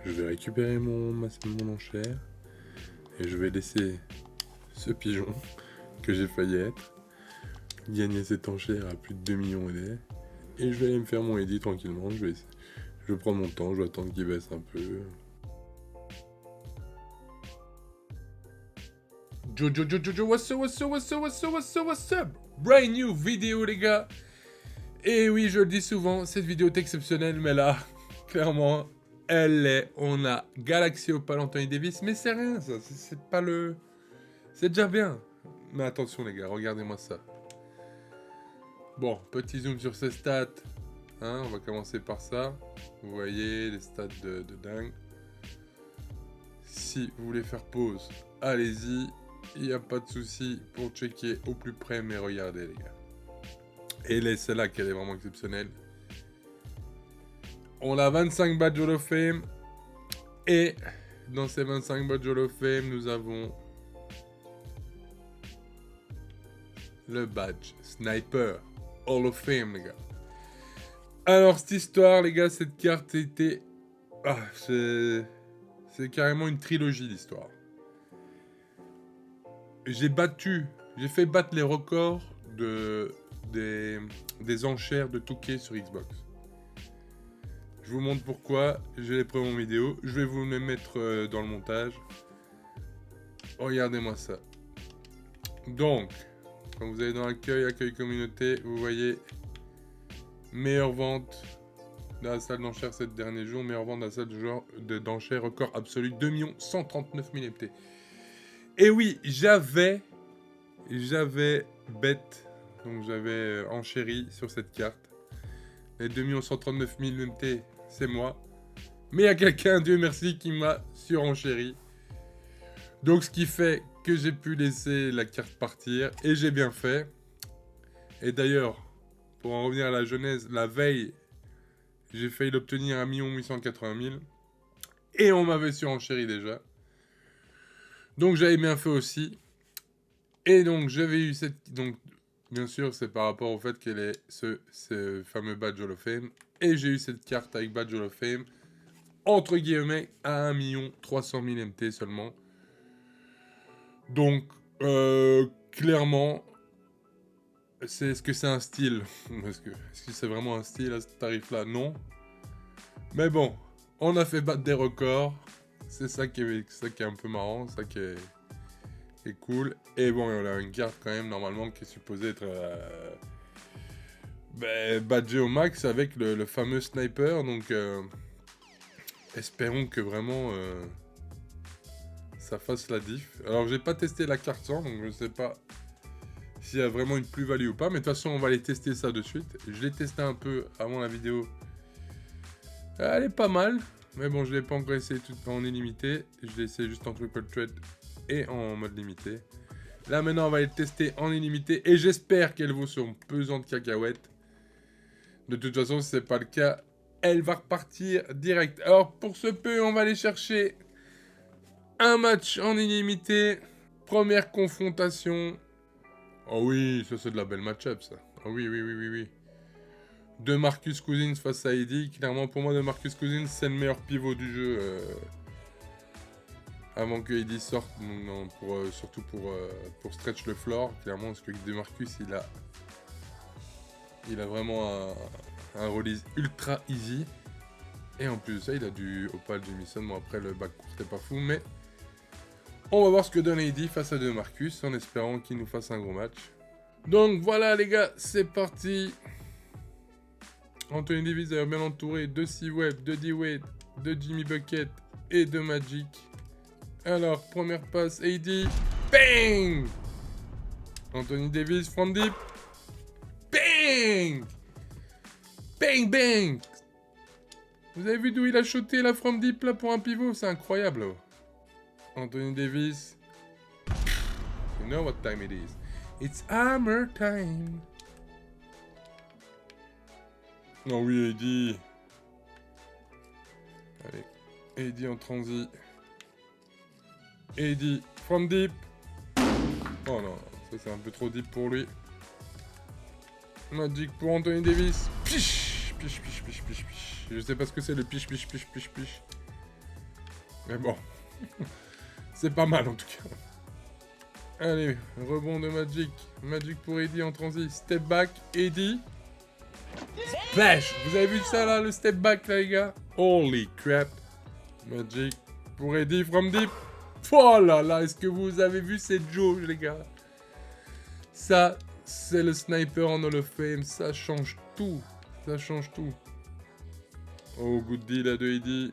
je vais récupérer mon enchère. Et je vais laisser ce pigeon que j'ai failli être gagner cette enchère à plus de 2 millions AD. Et je vais aller me faire mon edit tranquillement. Je vais prendre mon temps, je vais attendre qu'il baisse un peu. Jojo, what's up? Brand new vidéo, les gars. Et oui, je le dis souvent, cette vidéo est exceptionnelle, mais là, clairement, on a Galaxy Opal Anthony Davis, mais c'est rien, ça, c'est pas le... C'est déjà bien. Mais attention, les gars, regardez-moi ça. Bon, petit zoom sur ses stats. Hein, on va commencer par ça. Vous voyez, les stats de dingue. Si vous voulez faire pause, allez-y. Il n'y a pas de souci pour checker au plus près, mais regardez, les gars. Et celle-là qu'elle est vraiment exceptionnelle. On a 25 badges Hall of Fame. Et dans ces 25 badges Hall of Fame, nous avons le badge Sniper Hall of Fame, les gars. Alors, cette histoire, les gars, cette carte était... Ah, c'est carrément une trilogie d'histoire. J'ai fait battre les records des enchères de Touquet sur Xbox. Je vous montre pourquoi, j'ai les preuves en vidéo, je vais vous les mettre dans le montage. Regardez-moi ça. Donc, quand vous allez dans accueil communauté, vous voyez meilleure vente dans la salle d'enchères ces derniers jours, meilleure vente dans la salle d'enchères, record absolu, 2 139 000 MT. Et oui, j'avais bet, donc j'avais enchéri sur cette carte. Les 2 139 000 MT, c'est moi. Mais il y a quelqu'un, Dieu merci, qui m'a surenchéri. Donc ce qui fait que j'ai pu laisser la carte partir. Et j'ai bien fait. Et d'ailleurs, pour en revenir à la genèse, la veille, j'ai failli l'obtenir à 1 880 000. Et on m'avait surenchéri déjà. Donc j'avais bien fait aussi. Et donc j'avais eu cette... Donc bien sûr c'est par rapport au fait qu'elle est ce fameux badge Hall of Fame. Et j'ai eu cette carte avec badge Hall of Fame. Entre guillemets à 1 300 000 MT seulement. Donc clairement... Est-ce que c'est un style? Est-ce que c'est vraiment un style à ce tarif-là? Non. Mais bon, on a fait battre des records. C'est ça qui est un peu marrant, ça qui est cool. Et bon, on a une carte quand même normalement qui est supposée être badgée au max avec le fameux sniper. Donc espérons que vraiment ça fasse la diff. Alors j'ai pas testé la carte sans, donc je sais pas s'il y a vraiment une plus-value ou pas. Mais de toute façon, on va aller tester ça de suite. Je l'ai testé un peu avant la vidéo. Elle est pas mal. Mais bon, je l'ai pas encore essayé tout en illimité. Je l'ai essayé juste en triple thread et en mode limité. Là, maintenant, on va aller tester en illimité. Et j'espère qu'elle vaut son pesant de cacahuètes. De toute façon, si c'est pas le cas, elle va repartir direct. Alors, pour ce peu, on va aller chercher un match en illimité. Première confrontation. Oh oui, ça c'est de la belle match-up, ça. Oh oui. De Marcus Cousins face à Eddie. Clairement, pour moi, de Marcus Cousins, c'est le meilleur pivot du jeu. Avant que Eddie sorte, non, surtout pour stretch le floor. Clairement, parce que de Marcus, il a vraiment un release ultra easy. Et en plus de ça, il a du Opal Jamison. Bon, après, le backcourt, c'était pas fou, mais... On va voir ce que donne Eddie face à de Marcus, en espérant qu'il nous fasse un gros match. Donc voilà, les gars, c'est parti. Anthony Davis est bien entouré de C-Web, de D-Wade, de Jimmy Bucket et de Magic. Alors, première passe, AD. Bang! Anthony Davis, from deep. Bang! Bang! Vous avez vu d'où il a shoté la from deep là pour un pivot? C'est incroyable. Là. Anthony Davis. You know what time it is. It's hammer time. Oh oui, AD. Allez. AD en transi. AD from deep. Oh non, ça c'est un peu trop deep pour lui. Magic pour Anthony Davis. Piche. Je sais pas ce que c'est le piche. Mais bon, c'est pas mal en tout cas. Allez, rebond de Magic. Magic pour Eddie en transit. Step back, Eddie. Splash! Vous avez vu ça là, le step back là, les gars? Holy crap. Magic pour Eddie from deep. Oh là là, est-ce que vous avez vu cette jauge, les gars? Ça, c'est le sniper en Hall of Fame. Ça change tout. Ça change tout. Oh, good deal là de Eddie.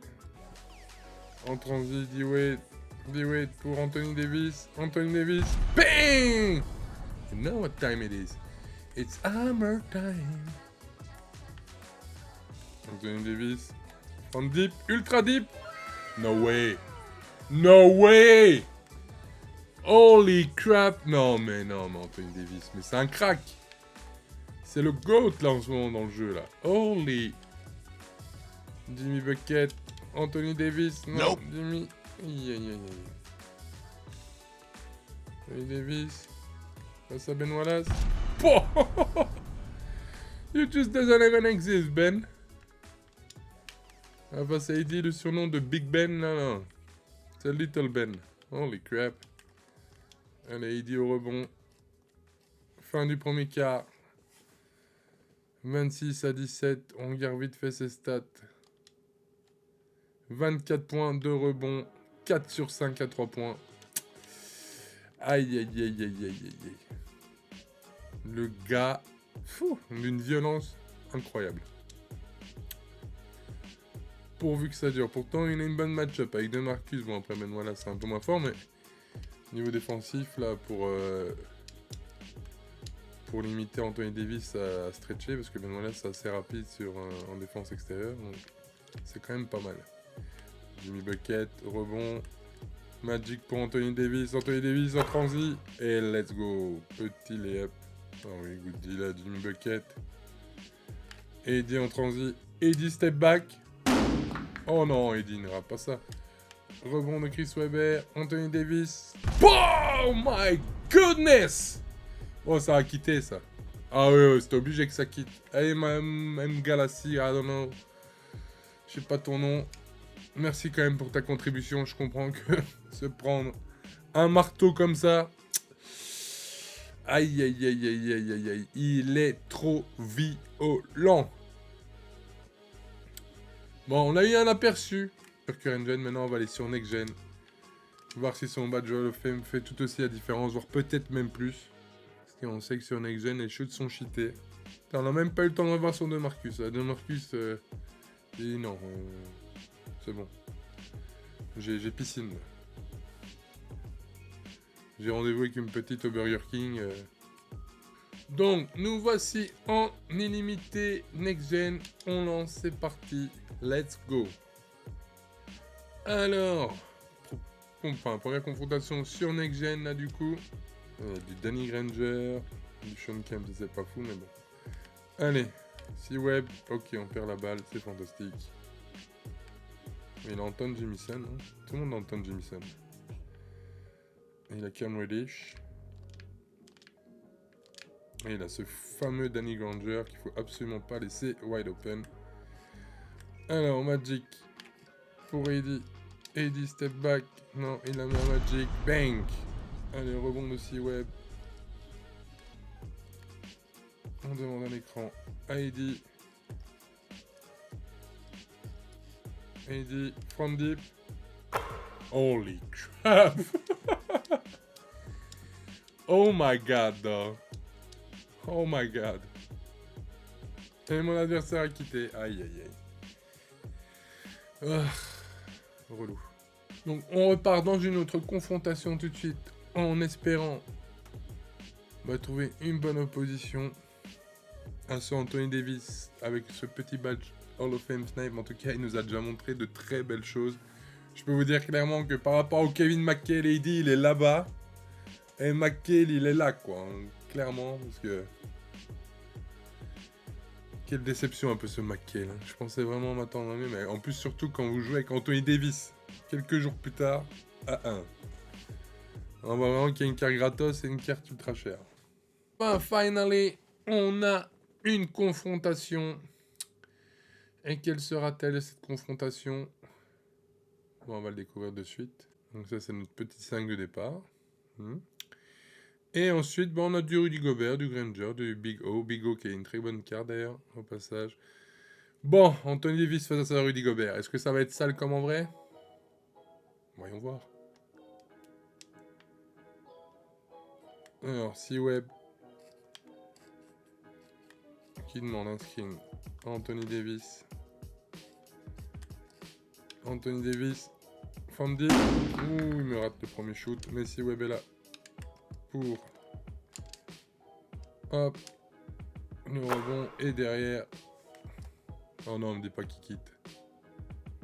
En transit, D-Wade. D-Wade pour Anthony Davis. Anthony Davis. Bang! You know what time it is. It's hammer time. Anthony Davis. From deep. Ultra deep. No way. No way! Holy crap! Non, mais Anthony Davis. Mais c'est un crack. C'est le GOAT là en ce moment dans le jeu là. Holy. Jimmy Bucket. Anthony Davis. Non, nope. Jimmy. Anthony Davis. Face à Ben Wallace. Oh! You just doesn't even exist, Ben. Ah, face à Eddie, le surnom de Big Ben, non. C'est Little Ben. Holy crap. Allez, Eddie au rebond. Fin du premier quart. 26-17. On regarde vite fait ses stats. 24 points, 2 rebonds. 4 sur 5 à 3 points. Aïe, aïe, aïe, aïe, aïe, aïe. Le gars, d'une violence incroyable. Pourvu que ça dure. Pourtant, il a une bonne match-up avec DeMarcus. Bon, après, Ben Wallace, c'est un peu moins fort, mais niveau défensif, là, pour limiter Anthony Davis à stretcher, parce que Ben Wallace, c'est assez rapide en défense extérieure. Donc, c'est quand même pas mal. Jimmy Bucket, rebond. Magic pour Anthony Davis. Anthony Davis en transi. Et let's go. Petit layup. Ah oui, good deal là, Jimmy Bucket. Eddie en transi. Eddie step back. Oh non, Eddie ne rate pas ça. Rebond de Chris Webber. Anthony Davis. Oh my goodness! Oh, ça a quitté ça. Ah oui, c'était obligé que ça quitte. Allez, M. Galassi, I don't know. Je sais pas ton nom. Merci quand même pour ta contribution. Je comprends que se prendre un marteau comme ça. Aïe, aïe, aïe, aïe, aïe, aïe, aïe. Il est trop violent. Bon, on a eu un aperçu sur Current Gen. Maintenant, on va aller sur Next Gen. Voir si son badge Hall of Fame fait tout aussi la différence, voire peut-être même plus. Parce qu'on sait que sur Next Gen, les shoots sont cheatés. On n'a même pas eu le temps de revoir son DeMarcus. DeMarcus, dit non. C'est bon. J'ai piscine. J'ai rendez-vous avec une petite au Burger King. Donc, nous voici en illimité Next Gen. On lance, c'est parti. Let's go. Alors, première confrontation sur Next Gen, là, du coup. Du Danny Granger, du Sean Kemp, c'est pas fou, mais bon. Allez, C-Web. Ok, on perd la balle, c'est fantastique. Il a Anton Jamison, hein. Tout le monde a Anton Jamison. Et il a Cam Reddish. Et il a ce fameux Danny Granger qu'il faut absolument pas laisser wide open. Alors, Magic. Pour Eddie. Eddie step back. Non, il a mis un Magic. Bang. Allez, rebond de C-Web. On demande un écran à Eddie. Eddie, from deep. Holy crap. Oh my god, dog. Oh my god. Et mon adversaire a quitté. Aïe, aïe, aïe. Relou. Donc, on repart dans une autre confrontation tout de suite. En espérant trouver une bonne opposition à ce Anthony Davis avec ce petit badge Hall of Fame Snipe. En tout cas, il nous a déjà montré de très belles choses. Je peux vous dire clairement que par rapport au Kevin McHale, Eddie, il est là-bas. Et McHale, il est là, quoi. Hein, clairement, parce que... Quelle déception un peu ce McHale. Hein. Je pensais vraiment m'attendre à mieux, mais en plus, surtout quand vous jouez avec Anthony Davis. Quelques jours plus tard, à 1. On voit vraiment qu'il y a une carte gratos et une carte ultra chère. Finally, on a une confrontation. Et quelle sera-t-elle cette confrontation? Bon, on va le découvrir de suite. Donc ça, c'est notre petit 5 de départ. Et ensuite, bon, on a du Rudy Gobert, du Granger, du Big O. Big O qui est une très bonne carte d'ailleurs, au passage. Bon, Anthony Davis face à Rudy Gobert. Est-ce que ça va être sale comme en vrai? Voyons voir. Alors, C-Web. Qui demande un screen? Anthony Davis. Anthony Davis. Fandy. Ouh, il me rate le premier shoot. Mais C-Web est là. Pour. Hop. Le rebond. Et derrière. Oh non, on me dit pas qu'il quitte.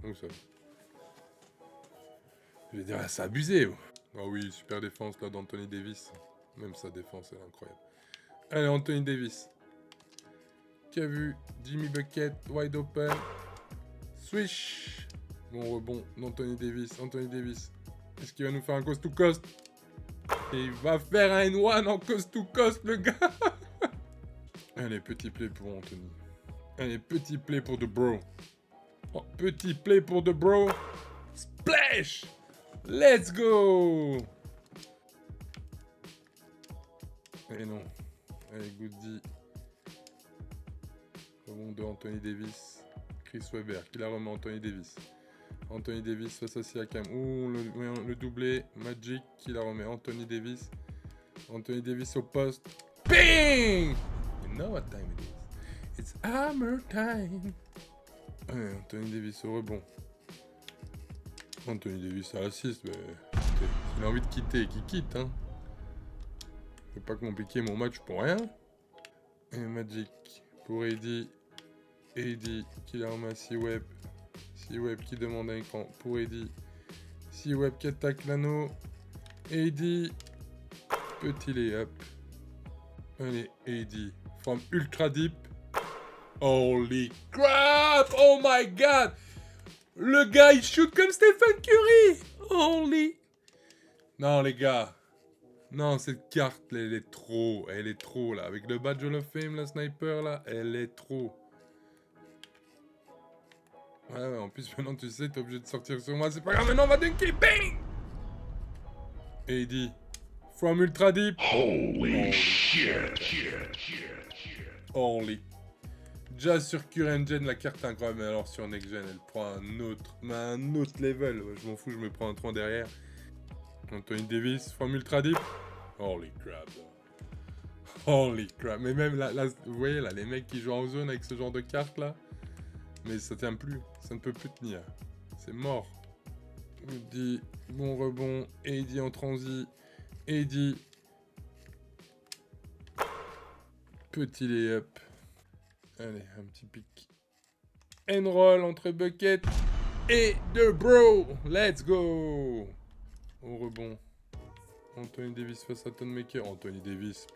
Où ça? Je vais dire, c'est abusé. Ah oui, super défense là d'Anthony Davis. Même sa défense, elle est incroyable. Allez, Anthony Davis. Qui a vu Jimmy Bucket, wide open. Swish. Bon rebond d'Anthony Davis. Anthony Davis. Est-ce qu'il va nous faire un coast to coast? Et il va faire un N1 en coast to coast, le gars. Allez, petit play pour Anthony. Allez, petit play pour The Bro. Oh, petit play pour The Bro. Splash! Let's go! Et non. Allez, Goody. Rebond de Anthony Davis. Chris Webber qui la remet Anthony Davis. Anthony Davis face à Siakam. Ouh, le doublé. Magic qui la remet Anthony Davis. Anthony Davis au poste. Bing! You know what time it is. It's hammer time. Allez, Anthony Davis au rebond. Anthony Davis à l'assist. S'il a envie de quitter, qu'il quitte. Hein. Je vais pas compliquer mon match pour rien. Et Magic pour AD. AD qui la remet à C-Web. C-Web qui demande un écran pour AD. C-Web qui attaque l'anneau. AD. Petit lay-up. Allez, AD. From ultra deep. Holy crap! Oh my god! Le gars, il shoot comme Stephen Curry! Holy... Non, les gars. Non, cette carte, elle est trop. Elle est trop, là. Avec le badge Hall of Fame, la sniper, là, elle est trop. Ouais, en plus, maintenant, tu sais, t'es obligé de sortir sur moi. C'est pas grave, maintenant, on va dunker. Bang! AD. From ultra deep. Holy shit. Holy. Déjà sur Current Gen, la carte est incroyable, mais alors sur Next Gen, elle prend un autre level. Je m'en fous, je me prends un 3 derrière. Anthony Davis, from ultra deep. Holy crap. Holy crap. Mais même là, vous voyez là, les mecs qui jouent en zone avec ce genre de carte là. Mais ça tient plus. Ça ne peut plus tenir. C'est mort. Woody, bon rebond. AD en transi. AD. Petit lay-up. Allez, un petit pic. And-roll entre Bucket et The Bro. Let's go. Au rebond. Anthony Davis face à Thonmaker. Anthony Davis.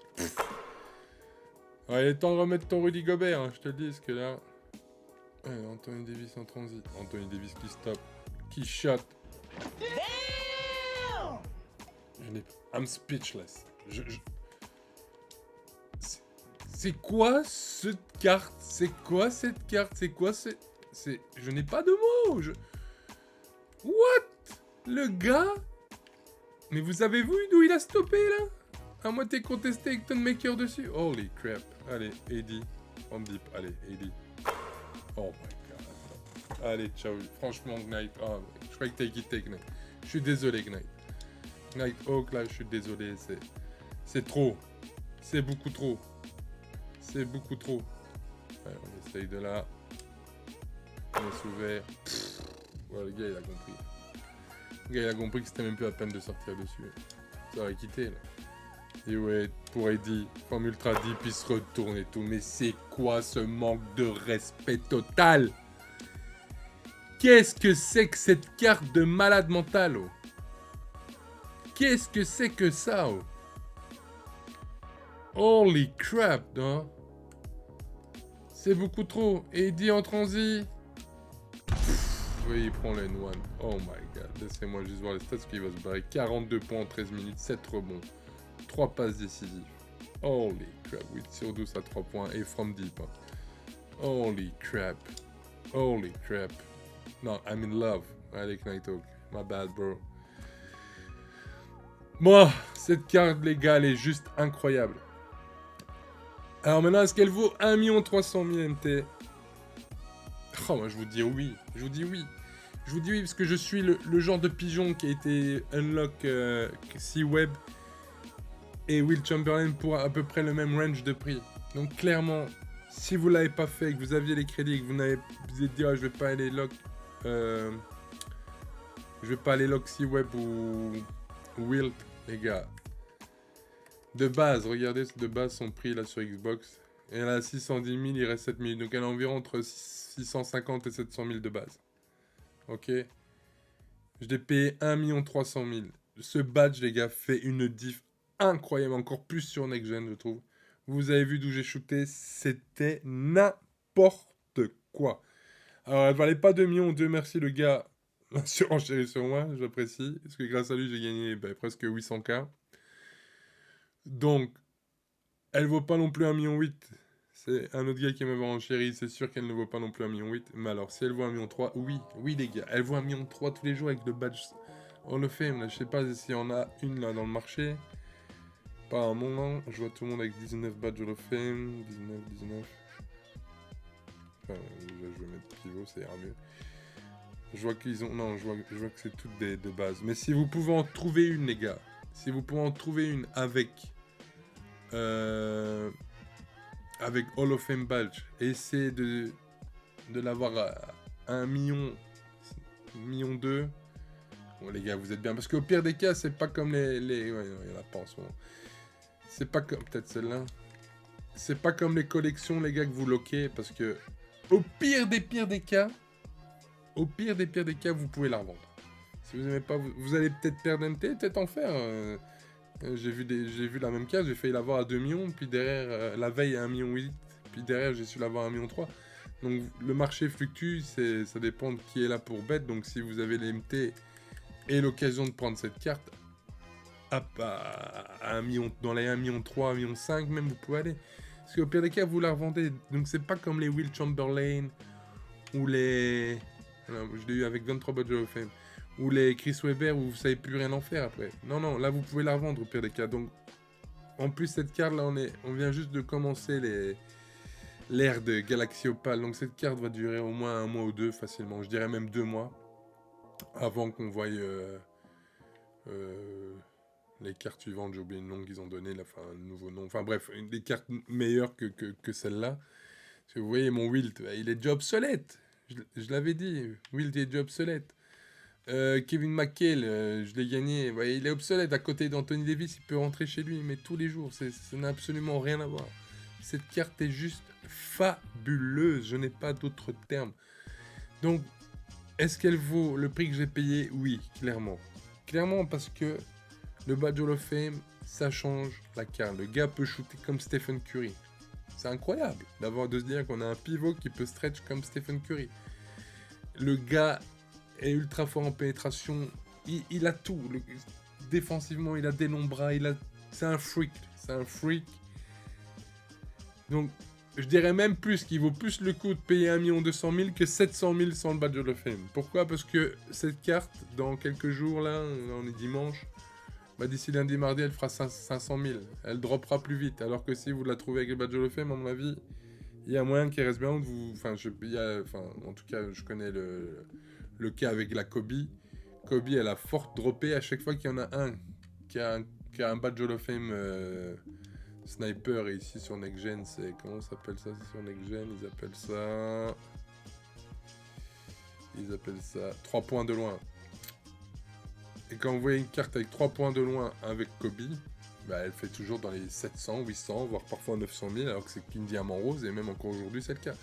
Ouais, il est temps de remettre ton Rudy Gobert, hein, je te le dis, parce que là... Allez, Anthony Davis en transit. Anthony Davis qui stop. Qui shot. I'm speechless. C'est quoi cette carte? C'est quoi cette carte? C'est quoi c'est... Je n'ai pas de mots. What? Le gars? Mais vous avez vu d'où il a stoppé là? À moitié contesté avec Thonmaker dessus. Holy crap. Allez, AD. On deep. Allez, AD. Oh my god. Allez, ciao. Franchement, Knight. Oh, je crois que t'as quitté, Knight. Je suis désolé, Knight. Knight Hawk, là, je suis désolé. C'est trop. C'est beaucoup trop. C'est beaucoup trop. Ouais, on essaye de là. On est ouvert. Ouais, le gars, il a compris. Le gars, il a compris que c'était même plus la peine de sortir dessus. Ça aurait quitté, là. Et ouais, pour Eddie, comme ultra deep, il se retourne et tout. Mais c'est quoi ce manque de respect total? Qu'est-ce que c'est que cette carte de malade mental, oh? Qu'est-ce que c'est que ça, oh? Holy crap, non? C'est beaucoup trop. Eddie en transi. Oui, il prend le N1. Oh my god. Laissez-moi juste voir les stats qu'il va se barrer. 42 points en 13 minutes, 7 rebonds. 3 passes décisives. Holy crap. 8 sur 12 à 3 points. Et from deep. Hein. Holy crap. Holy crap. Non, I'm in love. Allez, Knight Hawk. My bad, bro. Bon, cette carte, les gars, elle est juste incroyable. Alors maintenant, est-ce qu'elle vaut 1 300 000 MT? Oh, moi, je vous dis oui. Je vous dis oui. Je vous dis oui, parce que je suis le genre de pigeon qui a été unlock C-Web et Will Chamberlain pour à peu près le même range de prix. Donc clairement, si vous l'avez pas fait, que vous aviez les crédits et que vous vous êtes dit oh, je vais pas aller lock C-Web ou Wilt, les gars. De base, regardez de base son prix là sur Xbox. Et elle a 610 000, il reste 7 000. Donc elle a environ entre 650 et 700 000 de base. Ok. Je l'ai payé 1 300 000. Ce badge, les gars, fait une diff incroyable. Encore plus sur Next Gen, je trouve. Vous avez vu d'où j'ai shooté. C'était n'importe quoi. Alors, elle valait pas 2 millions. Dieu merci, le gars. Surenchéri sur moi, j'apprécie. Parce que grâce à lui, j'ai gagné presque 800K. Donc, elle vaut pas non plus 1,8 million. C'est un autre gars qui m'avait enchéri, c'est sûr qu'elle ne vaut pas non plus 1,8 million. Mais alors, si elle vaut 1,3 million, oui les gars, elle vaut 1,3 million tous les jours avec le badge Hall of Fame. Là, je sais pas s'il y en a une là dans le marché. Pas un moment, je vois tout le monde avec 19 badges Hall of Fame. 19. Enfin, je vais mettre pivot, ça ira mieux. Je vois qu'ils ont... Non, je vois que c'est toutes de base. Mais si vous pouvez en trouver une, les gars. Si vous pouvez en trouver une avec... avec Hall of Fame badge, et essayer de l'avoir à 1 million, 1,2 million. Bon les gars, vous êtes bien. Parce qu'au pire des cas, c'est pas comme les... Ouais, non, il y en a pas en ce moment. C'est pas comme... Peut-être celle-là. C'est pas comme les collections, les gars, que vous loquez. Parce que au pire des cas, vous pouvez la revendre. Si vous n'aimez pas, vous allez peut-être perdre MT, peut-être en faire. J'ai vu la même case, j'ai failli l'avoir à 2 millions, puis derrière, la veille à 1,8 million, puis derrière, j'ai su l'avoir à 1,3 million. Donc le marché fluctue, ça dépend de qui est là pour bet. Donc si vous avez les MT et l'occasion de prendre cette carte, à 1 million, dans les 1,3 million, 1,5 million même, vous pouvez aller. Parce qu'au pire des cas, vous la revendez. Donc c'est pas comme les Will Chamberlain ou les... Non, je l'ai eu avec 23 badges of Fame. Ou les Chris Webber où vous savez plus rien en faire après. Non, là vous pouvez la revendre au pire des cas. Donc, en plus cette carte là, on vient juste de commencer l'ère de Galaxy Opal. Donc cette carte va durer au moins 1 mois ou 2 facilement. Je dirais même 2 mois. Avant qu'on voie les cartes suivantes. J'ai oublié le nom qu'ils ont donné, là, enfin un nouveau nom. Enfin bref, des cartes meilleures que celle-là. Parce que vous voyez mon Wilt, il est déjà obsolète. Je l'avais dit, Wilt est déjà obsolète. Kevin McHale, je l'ai gagné. Ouais, il est obsolète à côté d'Anthony Davis. Il peut rentrer chez lui, mais tous les jours. Ça n'a absolument rien à voir. Cette carte est juste fabuleuse. Je n'ai pas d'autres termes. Donc, est-ce qu'elle vaut le prix que j'ai payé? Oui, clairement. Clairement, parce que le badge Hall of Fame, ça change la carte. Le gars peut shooter comme Stephen Curry. C'est incroyable de se dire qu'on a un pivot qui peut stretch comme Stephen Curry. Le gars est ultra fort en pénétration. Il a tout. Défensivement, il a des longs bras. C'est un freak. Donc, je dirais même plus qu'il vaut plus le coup de payer 1 200 000 que 700 000 sans le badge Hall of Fame. Pourquoi? Parce que cette carte, dans quelques jours, là, on est dimanche, d'ici lundi, mardi, elle fera 500 000. Elle droppera plus vite. Alors que si vous la trouvez avec le badge Hall of Fame, à mon avis, il y a moyen qu'il reste bien. En tout cas, je connais le cas avec la Kobe. Kobe, elle a fort droppé à chaque fois qu'il y en a un qui a un badge Hall of Fame sniper. Et ici sur Next Gen, c'est... Comment ça s'appelle ça sur Next Gen? Ils appellent ça 3 points de loin. Et quand vous voyez une carte avec 3 points de loin avec Kobe, elle fait toujours dans les 700, 800, voire parfois 900 000, alors que c'est qu'une diamant rose, et même encore aujourd'hui, c'est le cas.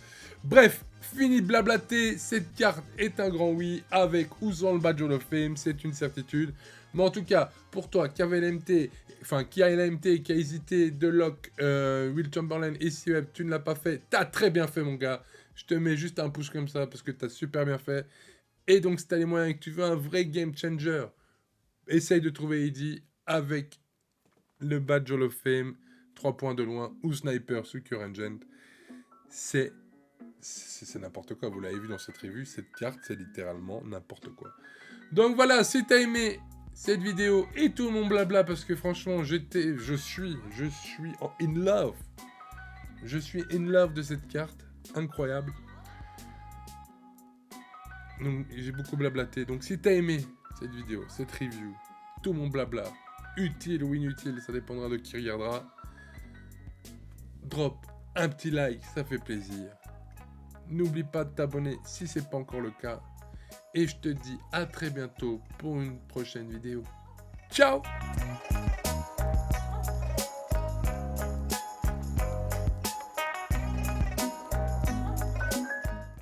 Bref, fini de blablater, cette carte est un grand oui, avec ou sans le badge Hall of Fame, c'est une certitude. Mais en tout cas, pour toi, qui a l'AMT et qui a hésité de lock Will Chamberlain et C-Web, tu ne l'as pas fait, t'as très bien fait, mon gars. Je te mets juste un pouce comme ça, parce que t'as super bien fait. Et donc, si t'as les moyens et que tu veux un vrai game changer, essaye de trouver Eddie avec le badge Hall of Fame, 3 points de loin, ou sniper sous Current Gen. C'est n'importe quoi. Vous l'avez vu dans cette revue, cette carte, c'est littéralement n'importe quoi. Donc voilà, si t'as aimé cette vidéo et tout mon blabla, parce que franchement, je suis in love. Je suis in love de cette carte. Incroyable. Donc j'ai beaucoup blablaté. Donc si t'as aimé cette vidéo, cette review, tout mon blabla, utile ou inutile, ça dépendra de qui regardera. Drop un petit like, ça fait plaisir. N'oublie pas de t'abonner si c'est pas encore le cas. Et je te dis à très bientôt pour une prochaine vidéo. Ciao!